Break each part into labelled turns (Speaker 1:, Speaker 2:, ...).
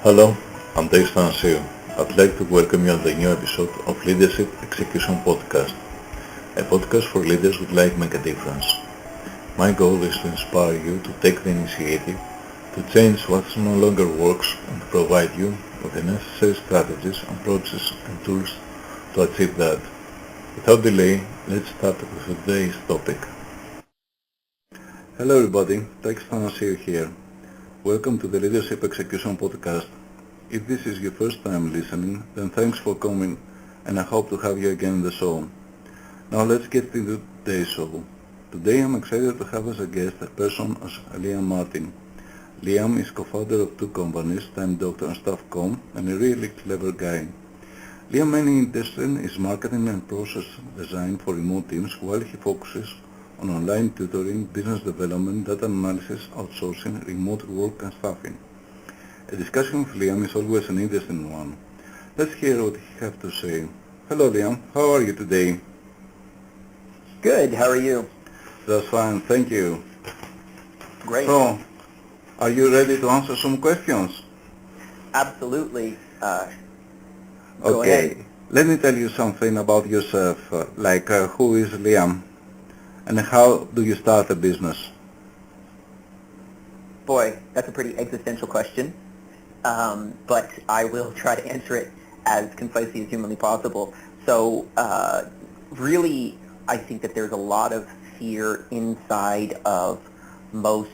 Speaker 1: Hello, I'm Takis Athanassiou. I'd like to welcome you on the new episode of Leadership Execution Podcast, a podcast for leaders who would like to make a difference. My goal is to inspire you to take the initiative, to change what no longer works, and to provide you with the necessary strategies, approaches, and tools to achieve that. Without delay, let's start with today's topic. Hello everybody, Takis Athanassiou here. Welcome to the Leadership Execution Podcast. If this is your first time listening, then thanks for coming, and I hope to have you again in the show. Now let's get into today's show. Today I'm excited to have as a guest a person as Liam Martin. Liam is co-founder of two companies, TimeDoctor and Staff.com, and a really clever guy. Liam's main interest is marketing and process design for remote teams, while he focuses on online tutoring, business development, data analysis, outsourcing, remote work and staffing. A discussion with Liam is always an interesting one. Let's hear what he has to say. Hello Liam, how are you today?
Speaker 2: Good, how are you?
Speaker 1: That's fine, thank you.
Speaker 2: Great.
Speaker 1: So, are you ready to answer some questions?
Speaker 2: Absolutely. Go
Speaker 1: Okay,
Speaker 2: ahead.
Speaker 1: let me tell you something about yourself, who is Liam and how do you start a business?
Speaker 2: Boy, that's a pretty existential question, but I will try to answer it as concisely as humanly possible. So really, I think that there's a lot of fear inside of most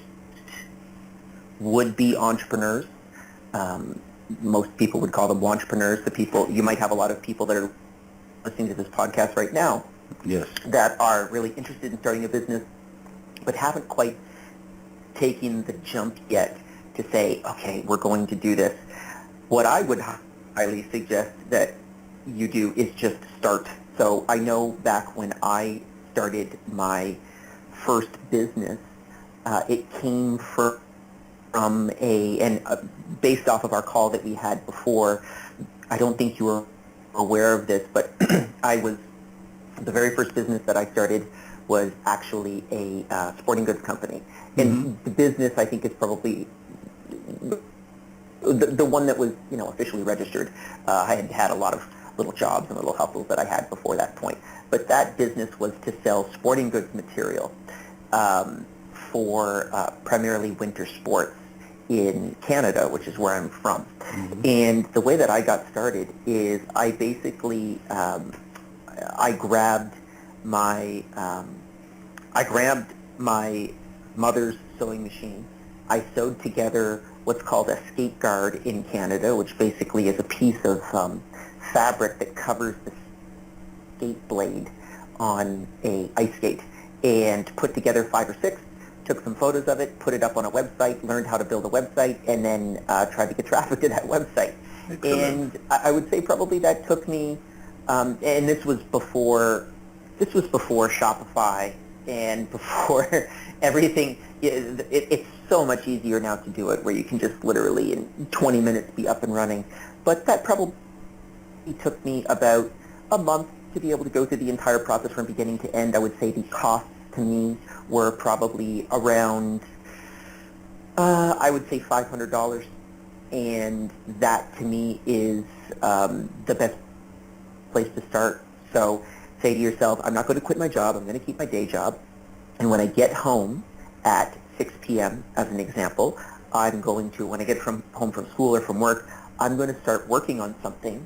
Speaker 2: would-be entrepreneurs. Most people would call them wantrepreneurs. You might have a lot of people that are listening to this podcast right now.
Speaker 1: Yes.
Speaker 2: That are really interested in starting a business, but haven't quite taken the jump yet to say, okay, we're going to do this. What I would highly suggest that you do is just start. So I know back when I started my first business, it came from based off of our call that we had before. I don't think you were aware of this, but the very first business that I started was actually a sporting goods company. And the business, I think, is probably the one that was, officially registered. I had had a lot of little jobs and little hustles that I had before that point. But that business was to sell sporting goods material for primarily winter sports in Canada, which is where I'm from. And the way that I got started is I basically I grabbed my mother's sewing machine. I sewed together what's called a skate guard in Canada, which basically is a piece of fabric that covers the skate blade on a ice skate, and put together 5 or 6, took some photos of it, put it up on a website, learned how to build a website, and then tried to get traffic to that website. Excellent. And I would say probably that took me and this was before Shopify and before everything. It's so much easier now to do it, where you can just literally in 20 minutes be up and running. But that probably took me about a month to be able to go through the entire process from beginning to end. I would say the costs to me were probably around, I would say $500. And that to me is the best place to start. So say to yourself, I'm not going to quit my job, I'm going to keep my day job, and when I get home at 6 p.m. as an example, I'm going to, when I get home from school or from work, I'm going to start working on something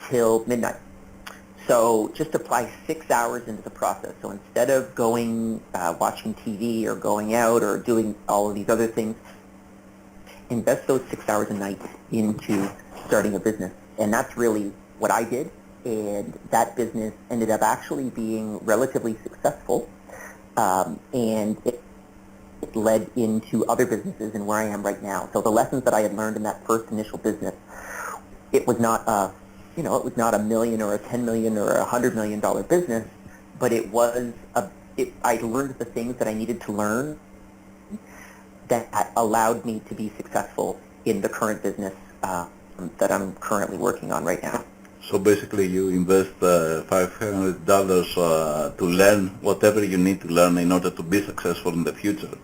Speaker 2: till midnight. So just apply 6 hours into the process. So instead of going watching TV or going out or doing all of these other things, invest those 6 hours a night into starting a business. And that's really what I did. And that business ended up actually being relatively successful, and it led into other businesses and where I am right now. So the lessons that I had learned in that first initial business, it was not it was not $1 million or a $10 million or a $100 million business, but I learned the things that I needed to learn that allowed me to be successful in the current business that I'm currently working on right now.
Speaker 1: So basically you invest $500 to learn whatever you need to learn in order to be successful in the future.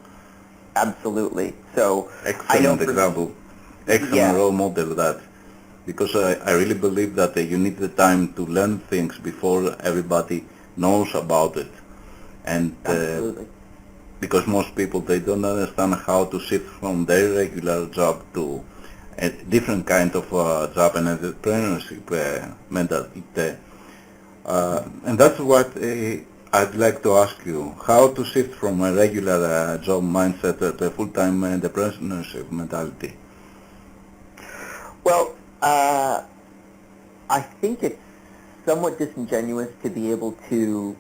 Speaker 2: Absolutely. So
Speaker 1: excellent example. excellent role model that, because I really believe that you need the time to learn things before everybody knows about it. And
Speaker 2: Absolutely.
Speaker 1: because most people, they don't understand how to shift from their regular job to a different kind of job and entrepreneurship mentality. And that's what I'd like to ask you, how to shift from a regular job mindset to a full-time entrepreneurship mentality.
Speaker 2: Well, I think it's somewhat disingenuous to be able to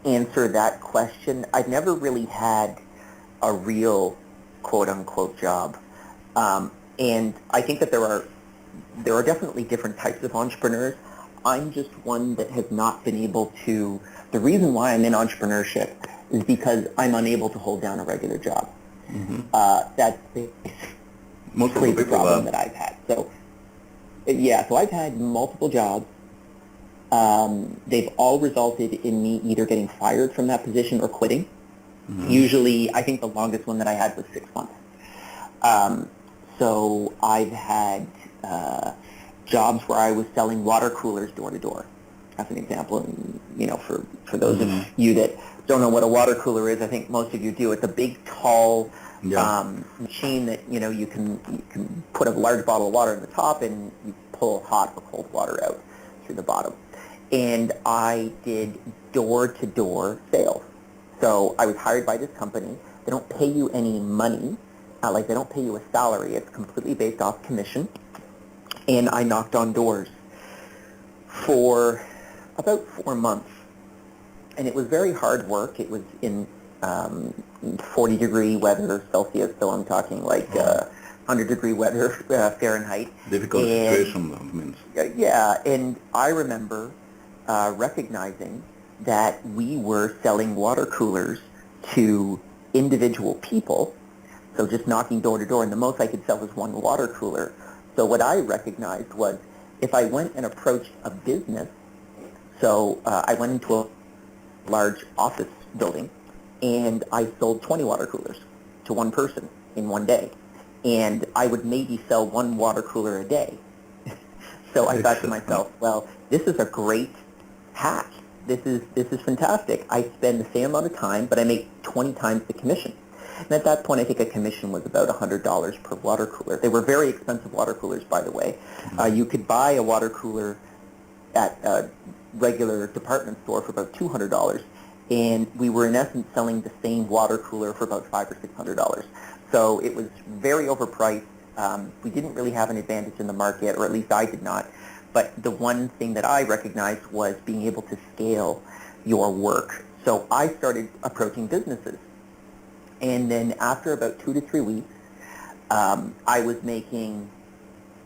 Speaker 2: answer that question. I've never really had a real quote-unquote job, and I think that there are definitely different types of entrepreneurs. I'm just one that has not been able to. The reason why I'm in entrepreneurship is because I'm unable to hold down a regular job. That's basically the problem that I've had. So I've had multiple jobs. They've all resulted in me either getting fired from that position or quitting. Usually, I think the longest one that I had was 6 months. So I've had jobs where I was selling water coolers door to door, as an example. And, for those of you that don't know what a water cooler is, I think most of you do. It's a big, tall machine that you can put a large bottle of water in the top, and you pull hot or cold water out through the bottom. And I did door-to-door sales. So I was hired by this company. They don't pay you any money. They don't pay you a salary. It's completely based off commission. And I knocked on doors for about 4 months. And it was very hard work. It was in 40-degree weather Celsius, so I'm talking 100-degree weather Fahrenheit.
Speaker 1: Difficult situation, that means.
Speaker 2: Yeah, and I remember recognizing that we were selling water coolers to individual people, so just knocking door to door, and the most I could sell was one water cooler. So what I recognized was if I went and approached a business, so I went into a large office building, and I sold 20 water coolers to one person in one day, and I would maybe sell one water cooler a day. So I thought to myself, well, this is a great hack. This is fantastic. I spend the same amount of time, but I make 20 times the commission. And at that point, I think a commission was about $100 per water cooler. They were very expensive water coolers, by the way. You could buy a water cooler at a regular department store for about $200, and we were in essence selling the same water cooler for about $500 or $600. So it was very overpriced. We didn't really have an advantage in the market, or at least I did not. But the one thing that I recognized was being able to scale your work. So I started approaching businesses. And then after about 2 to 3 weeks, I was making,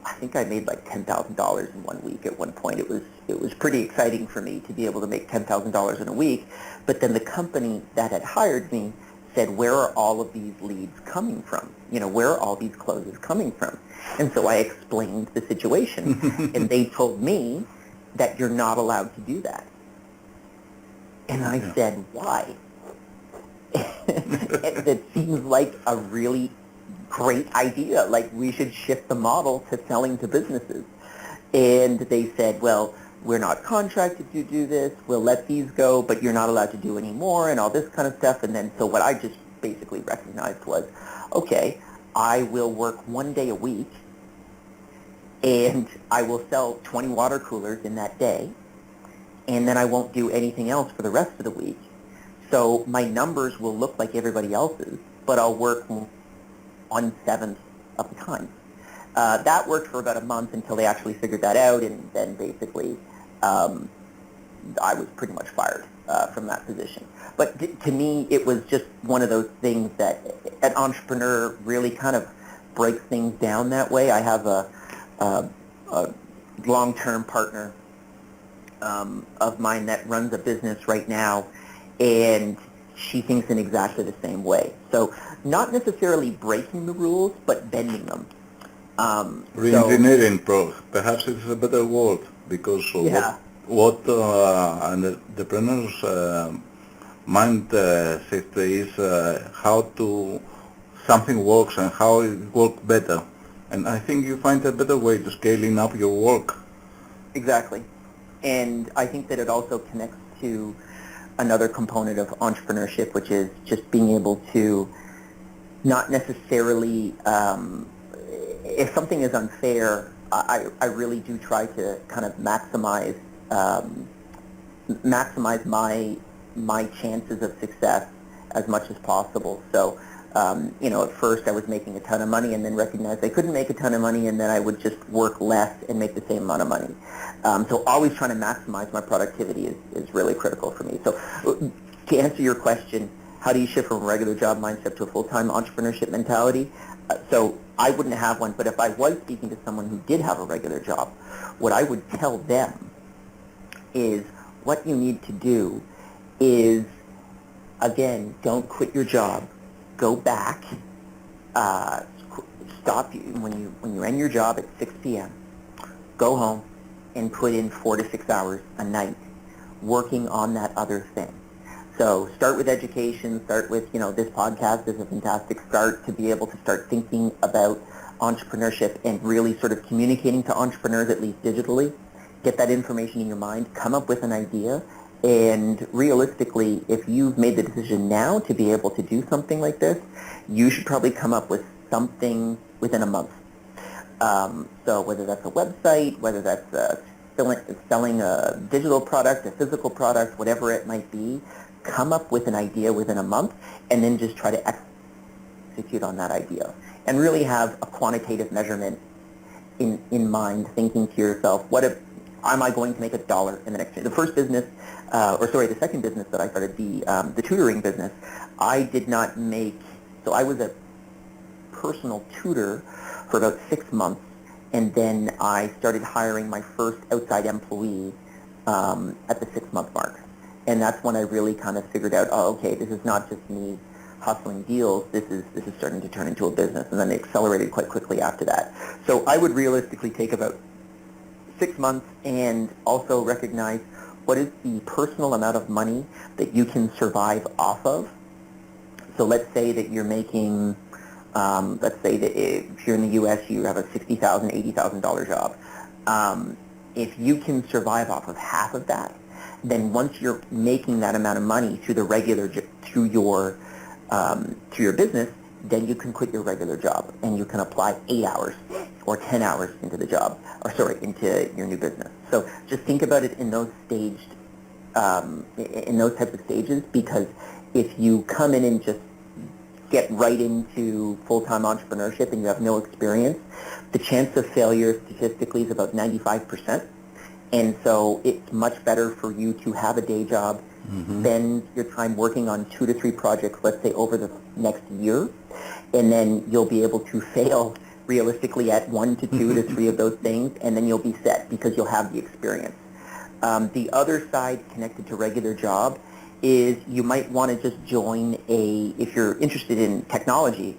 Speaker 2: I think I made like $10,000 in 1 week at one point. It was pretty exciting for me to be able to make $10,000 in a week. But then the company that had hired me said, where are all of these leads coming from? Where are all these closes coming from? And so I explained the situation, and they told me that you're not allowed to do that. And I said, why? It seems like a really great idea. Like, we should shift the model to selling to businesses. And they said, well, we're not contracted to do this. We'll let these go, but you're not allowed to do any more and all this kind of stuff. And then so what I just basically recognized was, okay, I will work 1 day a week, and I will sell 20 water coolers in that day, and then I won't do anything else for the rest of the week. So my numbers will look like everybody else's, but I'll work 1/7 of the time. That worked for about a month until they actually figured that out, and then basically I was pretty much fired from that position. But to me, it was just one of those things that an entrepreneur really kind of breaks things down that way. I have a long-term partner of mine that runs a business right now, and she thinks in exactly the same way. So not necessarily breaking the rules, but bending them.
Speaker 1: Re-engineering, perhaps it's a better word, because what an entrepreneur's mindset is how to something works and how it works better. And I think you find a better way to scaling up your work.
Speaker 2: Exactly. And I think that it also connects to another component of entrepreneurship, which is just being able to not necessarily, if something is unfair, I really do try to kind of maximize my chances of success as much as possible. So, at first I was making a ton of money and then recognized I couldn't make a ton of money, and then I would just work less and make the same amount of money. So always trying to maximize my productivity is really critical for me. So to answer your question, how do you shift from a regular job mindset to a full-time entrepreneurship mentality? So I wouldn't have one, but if I was speaking to someone who did have a regular job, what I would tell them is what you need to do is, again, don't quit your job. Go back. Stop when you end your job at 6 p.m. Go home and put in 4 to 6 hours a night working on that other thing. So start with education. Start with, this podcast is a fantastic start to be able to start thinking about entrepreneurship and really sort of communicating to entrepreneurs, at least digitally. Get that information in your mind. Come up with an idea. And realistically, if you've made the decision now to be able to do something like this, you should probably come up with something within a month. So whether that's a website, whether that's selling a digital product, a physical product, whatever it might be, come up with an idea within a month and then just try to execute on that idea. And really have a quantitative measurement in mind, thinking to yourself, am I going to make $1 in the next year? The second business that I started, the tutoring business, I did not make, so I was a personal tutor for about 6 months, and then I started hiring my first outside employee at the 6-month mark. And that's when I really kind of figured out, this is not just me hustling deals, this is starting to turn into a business, and then it accelerated quite quickly after that. So I would realistically take about 6 months and also recognize what is the personal amount of money that you can survive off of. So let's say that you're making, let's say that if you're in the U.S., you have a $60,000, $80,000 job. If you can survive off of half of that, then once you're making that amount of money through your business, then you can quit your regular job and you can apply 8 hours or 10 hours into the job, into your new business. So just think about it in those types of stages, because if you come in and just get right into full-time entrepreneurship and you have no experience, the chance of failure statistically is about 95%. And so it's much better for you to have a day job, spend your time working on 2 to 3 projects, let's say over the next year, and then you'll be able to fail realistically at 1 to 2 to 3 of those things, and then you'll be set because you'll have the experience. The other side connected to regular job is you might want to just join if you're interested in technology,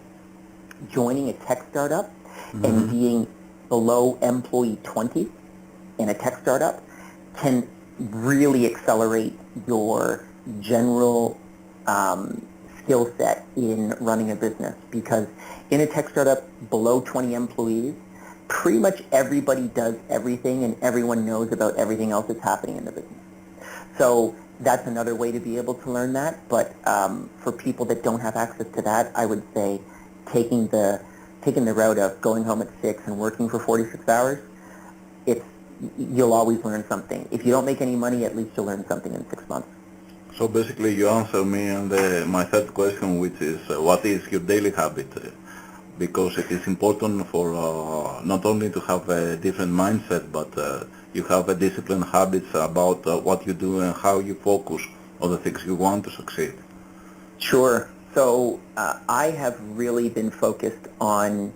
Speaker 2: joining a tech startup and being below employee 20 in a tech startup can really accelerate your general skill set in running a business, because in a tech startup below 20 employees, pretty much everybody does everything and everyone knows about everything else that's happening in the business. So that's another way to be able to learn that. But for people that don't have access to that, I would say taking the route of going home at 6 and working for 46 hours, you'll always learn something. If you don't make any money, at least you'll learn something in 6 months.
Speaker 1: So basically you answer me on my third question, which is what is your daily habit? Because it is important for not only to have a different mindset, but you have a disciplined habits about what you do and how you focus on the things you want to succeed.
Speaker 2: Sure. So I have really been focused on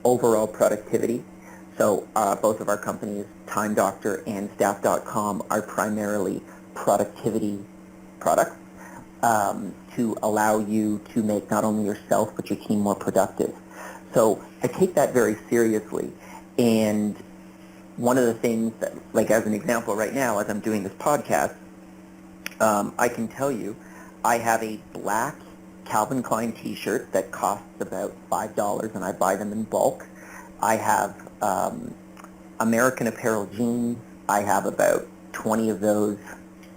Speaker 2: overall productivity. So both of our companies, TimeDoctor and Staff.com, are primarily productivity products to allow you to make not only yourself but your team more productive. So I take that very seriously. And one of the things that, like as an example right now, as I'm doing this podcast, I can tell you I have a black Calvin Klein t-shirts that cost about $5 and I buy them in bulk. I have American Apparel jeans. I have about 20 of those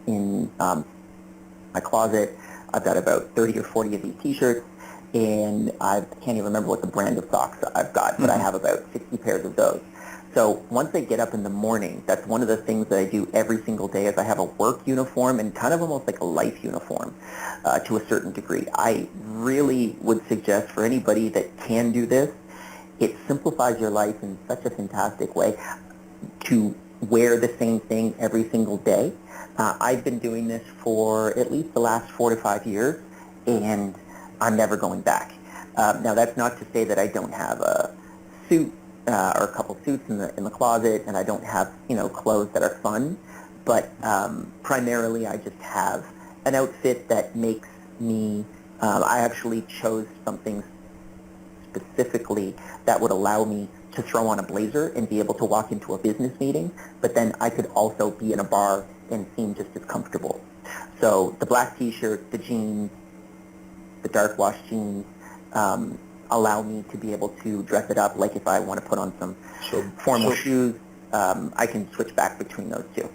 Speaker 2: in my closet. I've got about 30 or 40 of these t-shirts, and I can't even remember what the brand of socks I've got, but I have about 60 pairs of those. So once I get up in the morning, that's one of the things that I do every single day is I have a work uniform and kind of almost like a life uniform to a certain degree. I really would suggest for anybody that can do this, it simplifies your life in such a fantastic way to wear the same thing every single day. I've been doing this for at least the last 4 to 5 years, and I'm never going back. Now, that's not to say that I don't have a suit or a couple suits in the closet, and I don't have clothes that are fun. But primarily, I just have an outfit that makes me. I actually chose something specifically that would allow me to throw on a blazer and be able to walk into a business meeting, but then I could also be in a bar and seem just as comfortable. So the black t-shirt, the jeans, the dark wash jeans allow me to be able to dress it up. Like if I want to put on some formal shoes, I can switch back between those two.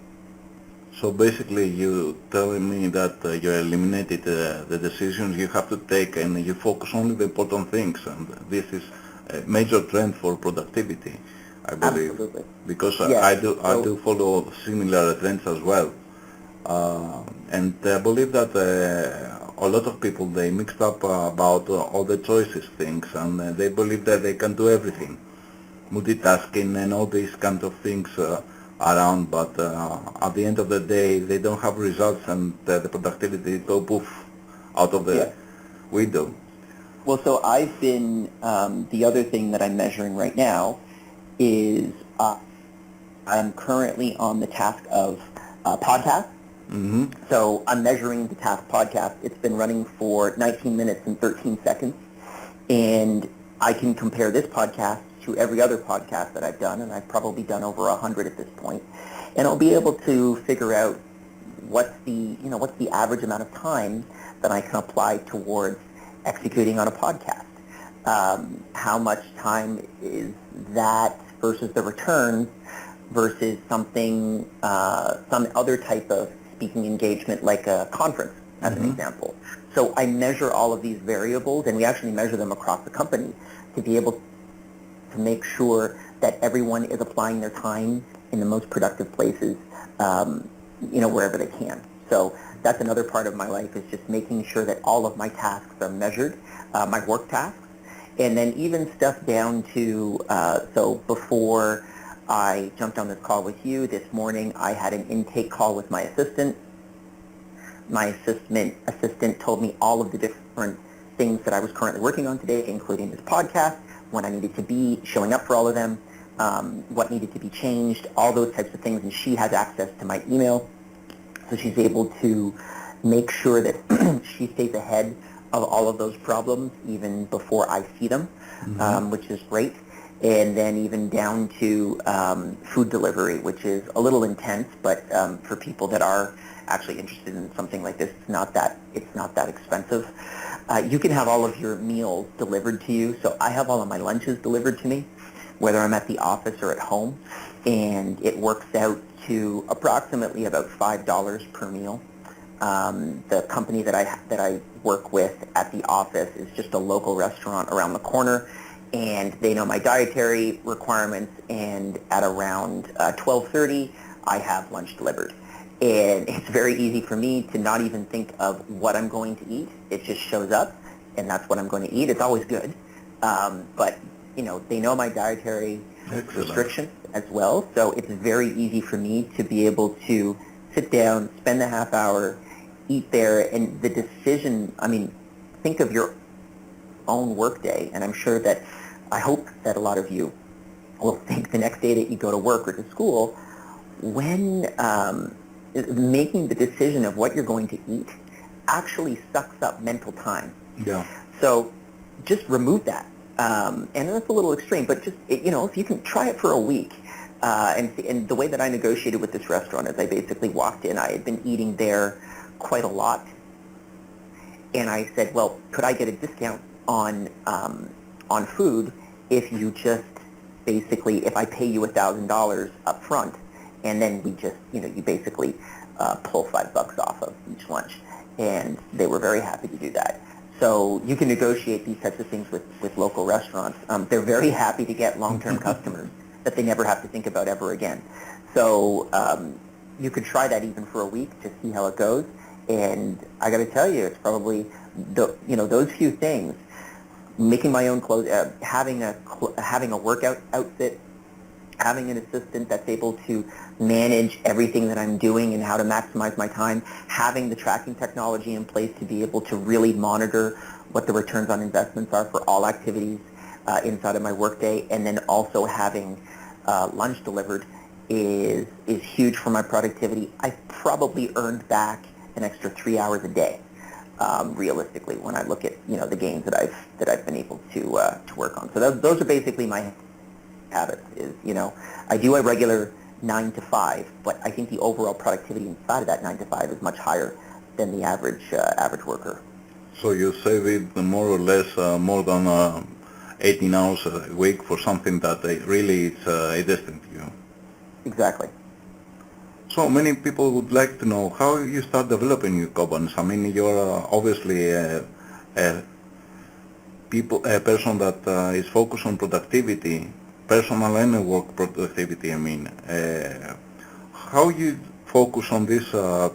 Speaker 1: So basically you telling me that you eliminated the decisions you have to take and you focus only the important things, and this is a major trend for productivity, I believe.
Speaker 2: Absolutely.
Speaker 1: Because
Speaker 2: yes.
Speaker 1: I do follow similar trends as well. And I believe that a lot of people, they mixed up about all the choices things, and they believe that they can do everything, multitasking and all these kind of things around, but at the end of the day they don't have results, and the productivity go poof out of the window.
Speaker 2: Well, so I've been, the other thing that I'm measuring right now is I'm currently on the task of podcast.
Speaker 1: Mm-hmm.
Speaker 2: So I'm measuring the task podcast. It's been running for 19 minutes and 13 seconds, and I can compare this podcast to every other podcast that I've done, and I've probably done over 100 at this point, and I'll be able to figure out what's the average amount of time that I can apply towards executing on a podcast. How much time is that versus the returns versus something, some other type of speaking engagement like a conference, as an example. So I measure all of these variables, and we actually measure them across the company to be able to make sure that everyone is applying their time in the most productive places, wherever they can. So that's another part of my life, is just making sure that all of my tasks are measured, my work tasks, and then even stuff down to, so before I jumped on this call with you this morning, I had an intake call with my assistant. My assistant told me all of the different things that I was currently working on today, including this podcast, when I needed to be showing up for all of them, what needed to be changed, all those types of things, and she has access to my email, so she's able to make sure that she stays ahead of all of those problems even before I see them, which is great. And then even down to food delivery, which is a little intense, but for people that are actually interested in something like this, it's not that expensive. You can have all of your meals delivered to you. So I have all of my lunches delivered to me, whether I'm at the office or at home, and it works out to approximately about $5 per meal. The company that I work with at the office is just a local restaurant around the corner, and they know my dietary requirements, and at around 12:30 I have lunch delivered. And it's very easy for me to not even think of what I'm going to eat. It just shows up, and that's what I'm going to eat. It's always good. But, they know my dietary restrictions as well, so it's very easy for me to be able to sit down, spend the half hour, eat there, and the decision, think of your own work day, and I'm sure that I hope that a lot of you will think the next day that you go to work or to school, when making the decision of what you're going to eat actually sucks up mental time.
Speaker 1: Yeah.
Speaker 2: So just remove that. And that's a little extreme, but just, if you can try it for a week. And the way that I negotiated with this restaurant is I basically walked in. I had been eating there quite a lot. and I said, well, could I get a discount on food if you just basically, if I pay you $1,000 up front, and then we just, you basically pull $5 off of each lunch. And they were very happy to do that. So you can negotiate these types of things with local restaurants. They're very happy to get long-term customers that they never have to think about ever again. So you could try that even for a week to see how it goes. And I got to tell you, it's probably those few things: making my own clothes, having a workout outfit, having an assistant that's able to manage everything that I'm doing and how to maximize my time, having the tracking technology in place to be able to really monitor what the returns on investments are for all activities inside of my workday, and then also having lunch delivered is huge for my productivity. I probably earned back an extra 3 hours a day, realistically, when I look at the gains that I've been able to work on. So those are basically my habits. I do a regular 9 to 5, but I think the overall productivity inside of that 9 to 5 is much higher than the average worker.
Speaker 1: So you save it more or less more than 18 hours a week for something that really is a destiny to you.
Speaker 2: Exactly.
Speaker 1: So many people would like to know how you start developing your companies. I mean, you're obviously a person that is focused on productivity, personal and work productivity. I mean, how you focus on these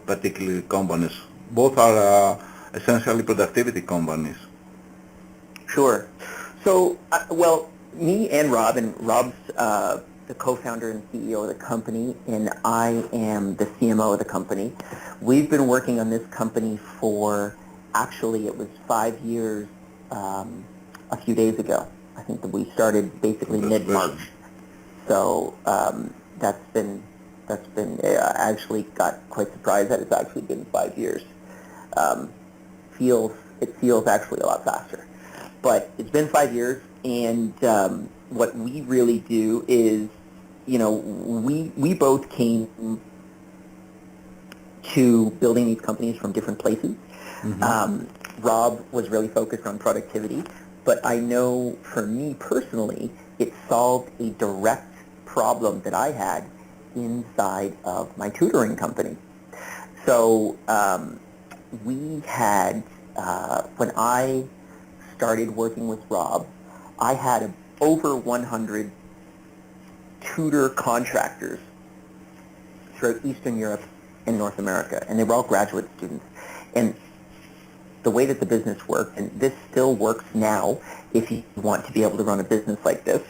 Speaker 1: particular companies? Both are essentially productivity companies.
Speaker 2: Sure. So, well, me and Rob, and Rob's the co-founder and CEO of the company, and I am the CMO of the company. We've been working on this company for, actually, it was 5 years a few days ago. I think that we started basically mid-March. So that's been I actually got quite surprised that it's actually been 5 years. It feels actually a lot faster. But it's been 5 years, and what we really do is, we both came to building these companies from different places. Mm-hmm. Rob was really focused on productivity, but I know for me personally, it solved a direct problem that I had inside of my tutoring company. So we had, when I started working with Rob, I had over 100 tutor contractors throughout Eastern Europe and North America, and they were all graduate students. And the way that the business worked, and this still works now if you want to be able to run a business like this,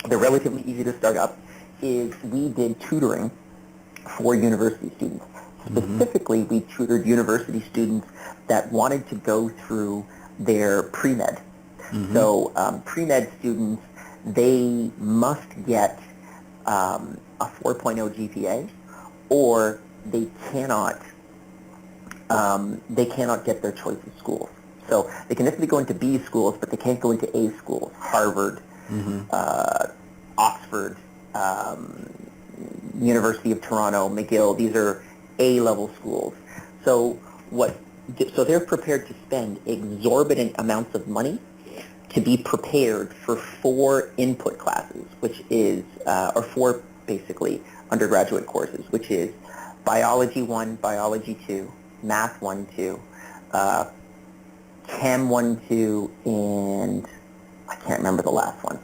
Speaker 2: they're relatively easy to start up, is we did tutoring for university students. Specifically, we tutored university students that wanted to go through their pre-med. Mm-hmm. So pre-med students, they must get a 4.0 GPA, or they cannot get their choice of schools. So they can definitely go into B schools, but they can't go into A schools. Harvard, mm-hmm. Oxford, University of Toronto, McGill. These are A-level schools. So they're prepared to spend exorbitant amounts of money to be prepared for 4 input classes, which is, or 4 basically undergraduate courses, which is Biology 1, Biology 2, Math 1, 2, Chem 1, 2, and I can't remember the last one.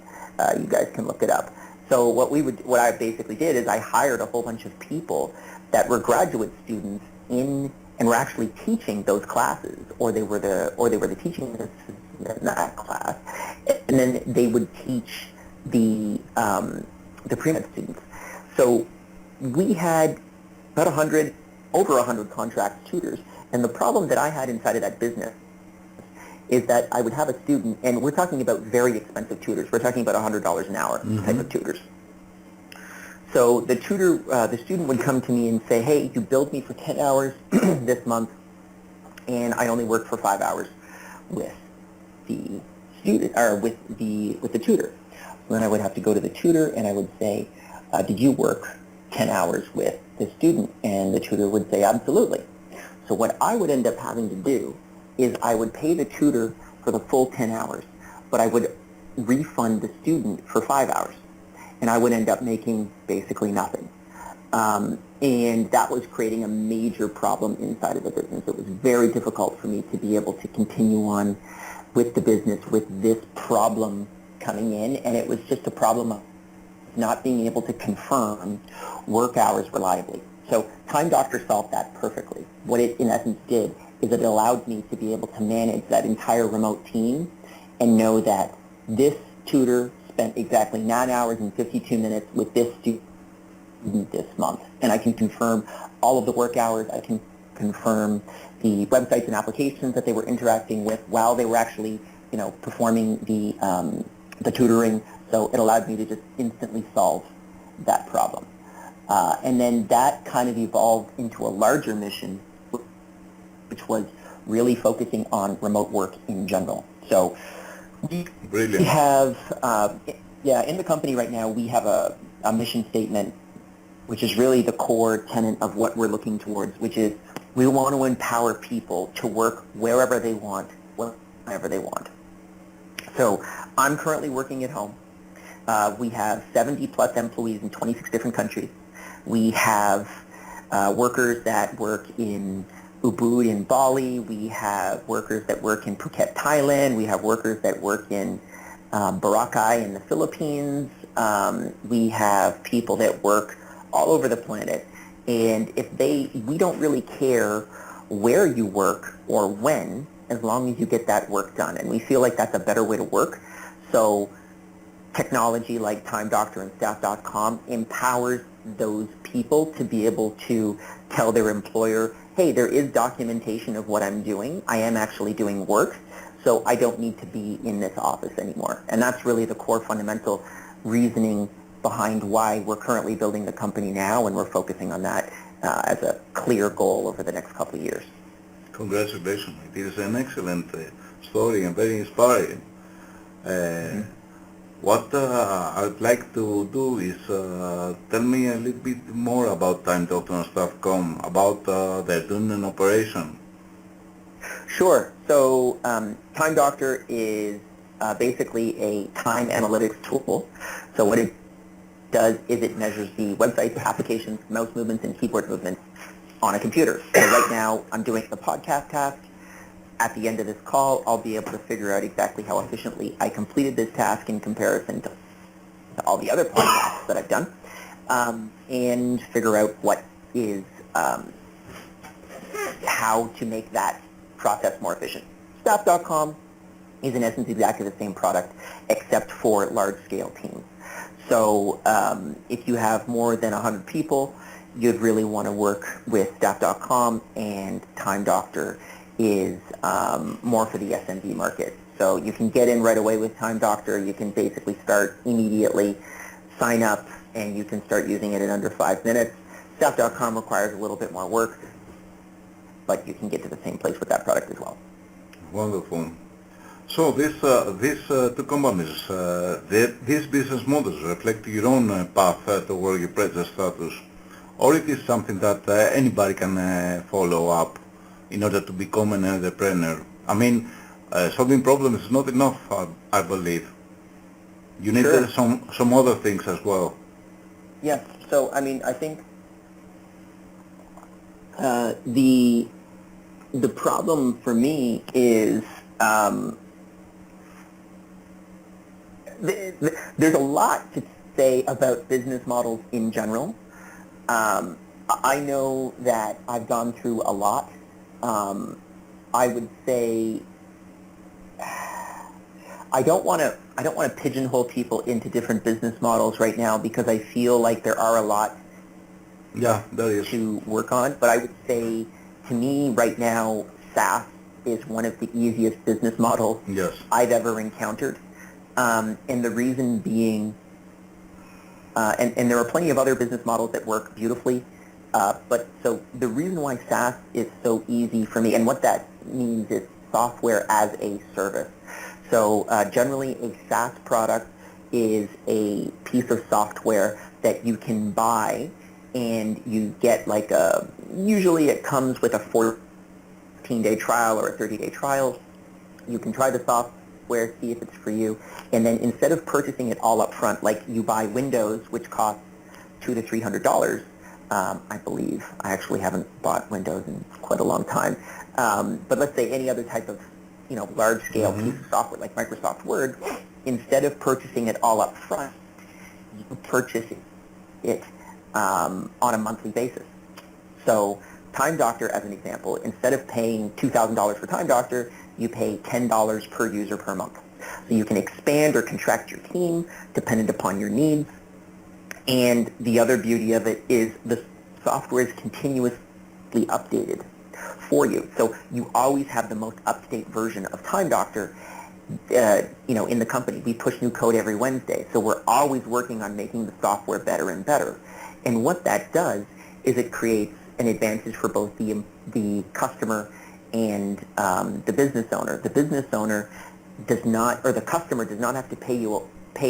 Speaker 2: You guys can look it up. So what I basically did is I hired a whole bunch of people that were graduate students and were actually teaching those classes, or they were the teaching assistants in that class, and then they would teach the pre-med students. So we had about over 100 contract tutors, and the problem that I had inside of that business is that I would have a student, and we're talking about very expensive tutors. We're talking about $100 an hour mm-hmm. type of tutors. So the student would come to me and say, "Hey, you billed me for 10 hours this month, and I only worked for 5 hours with the student, or with the tutor." So then I would have to go to the tutor and I would say, "Did you work 10 hours with the student?" And the tutor would say, "Absolutely." So what I would end up having to do is I would pay the tutor for the full 10 hours, but I would refund the student for 5 hours, and I would end up making basically nothing. And that was creating a major problem inside of the business. It was very difficult for me to be able to continue on with the business with this problem coming in, and it was just a problem of not being able to confirm work hours reliably. So TimeDoctor solved that perfectly. What it in essence did is it allowed me to be able to manage that entire remote team and know that this tutor spent exactly 9 hours and 52 minutes with this student this month. And I can confirm all of the work hours. I can confirm the websites and applications that they were interacting with while they were actually, performing the tutoring. So it allowed me to just instantly solve that problem. And then that kind of evolved into a larger mission, which was really focusing on remote work in general. So we have, in the company right now, we have a mission statement, which is really the core tenet of what we're looking towards, which is we want to empower people to work wherever they want, whenever they want. So I'm currently working at home. We have 70 plus employees in 26 different countries. We have workers that work in Ubud in Bali. We have workers that work in Phuket, Thailand. We have workers that work in Boracay in the Philippines. We have people that work all over the planet. And we don't really care where you work or when, as long as you get that work done. And we feel like that's a better way to work. So technology like TimeDoctor and Staff.com empowers those people to be able to tell their employer, hey, there is documentation of what I'm doing. I am actually doing work, so I don't need to be in this office anymore. And that's really the core fundamental reasoning behind why we're currently building the company now, and we're focusing on that as a clear goal over the next couple of years.
Speaker 1: Congratulations. It is an excellent story and very inspiring. What I'd like to do is tell me a little bit more about TimeDoctor and Staff.com, about their doing an operation.
Speaker 2: Sure. So TimeDoctor is basically a time analytics tool. So what it does is it measures the websites, applications, mouse movements, and keyboard movements on a computer. So right now I'm doing the podcast task. At the end of this call, I'll be able to figure out exactly how efficiently I completed this task in comparison to all the other podcasts that I've done, and figure out what is how to make that process more efficient. Staff.com is in essence exactly the same product, except for large-scale teams. So if you have more than 100 people, you'd really want to work with Staff.com, and TimeDoctor is more for the SMB market. So you can get in right away with TimeDoctor. You can basically start immediately, sign up, and you can start using it in under 5 minutes. Staff.com requires a little bit more work, but you can get to the same place with that product as well.
Speaker 1: Wonderful. So these two companies, these business models reflect your own path toward your present status, or it is something that anybody can follow up in order to become an entrepreneur. I mean, solving problems is not enough, I believe. You need
Speaker 2: Sure.
Speaker 1: some other things as well.
Speaker 2: Yes. So, I mean, I think the problem for me is there's a lot to say about business models in general. I know that I've gone through a lot. I would say I don't want to pigeonhole people into different business models right now, because I feel like there are a lot to work on. But I would say, to me right now, SaaS is one of the easiest business models I've ever encountered. And the reason being, and there are plenty of other business models that work beautifully, but so the reason why SaaS is so easy for me, and what that means is software as a service. So generally a SaaS product is a piece of software that you can buy, and you get like usually it comes with a 15-day trial or a 30-day trial. You can try the software, see if it's for you, and then instead of purchasing it all up front, like you buy Windows, which costs $200 to $300, I believe. I actually haven't bought Windows in quite a long time. But let's say any other type of, large-scale piece of software like Microsoft Word, instead of purchasing it all up front, you purchase it on a monthly basis. So TimeDoctor, as an example, instead of paying $2,000 for TimeDoctor, you pay $10 per user per month. So you can expand or contract your team dependent upon your needs. And the other beauty of it is the software is continuously updated for you. So you always have the most up-to-date version of TimeDoctor in the company. We push new code every Wednesday. So we're always working on making the software better and better. And what that does is it creates an advantage for both the customer and the business owner. The business owner does not, or the customer does not have to pay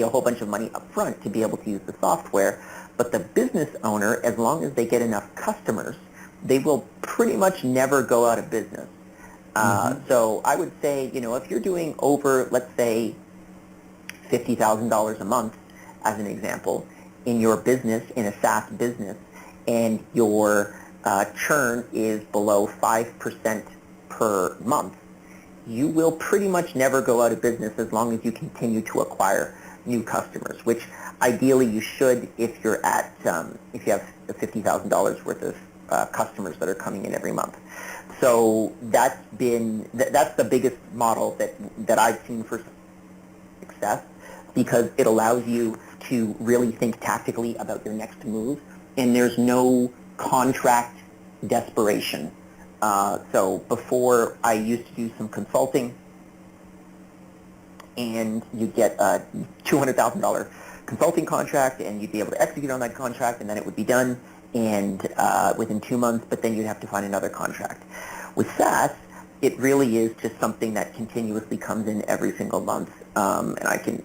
Speaker 2: a whole bunch of money up front to be able to use the software, but the business owner, as long as they get enough customers, they will pretty much never go out of business. So I would say, if you're doing over, let's say, $50,000 a month, as an example, in your business, in a SaaS business, and your churn is below 5% per month, you will pretty much never go out of business as long as you continue to acquire new customers, which ideally you should if you're at, if you have $50,000 worth of customers that are coming in every month. So that's the biggest model that I've seen for success, because it allows you to really think tactically about your next move, and there's no contract desperation. So before, I used to do some consulting, and you'd get a $200,000 consulting contract, and you'd be able to execute on that contract, and then it would be done and within 2 months, but then you'd have to find another contract. With SaaS, it really is just something that continuously comes in every single month, and I can